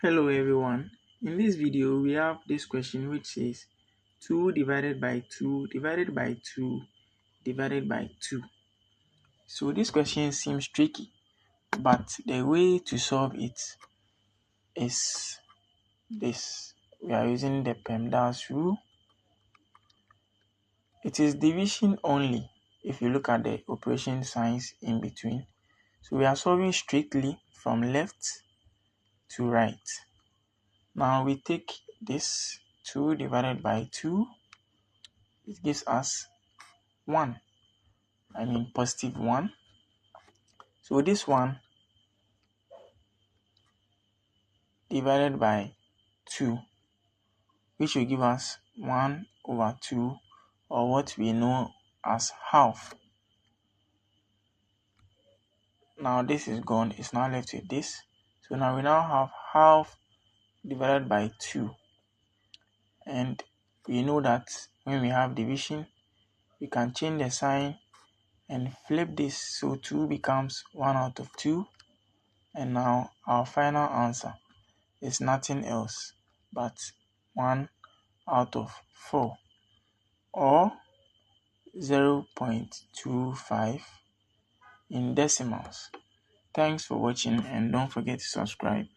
Hello everyone. In this video we have this question which says 2 divided by 2 divided by 2 divided by 2. So this question seems tricky, but the way to solve it is this. We are using the PEMDAS rule. It is division only if you look at the operation signs in between. So we are solving strictly from left to right. Now we take this 2 divided by 2, it gives us 1, positive 1. So this one divided by 2, which will give us 1 over 2, or what we know as half. Now this is gone, it's now left with this. So now we have half divided by 2. And we know that when we have division, we can change the sign and flip this, so 2 becomes 1 out of 2. And now our final answer is nothing else but 1 out of 4, or 0.25 in decimals. Thanks for watching, and don't forget to subscribe.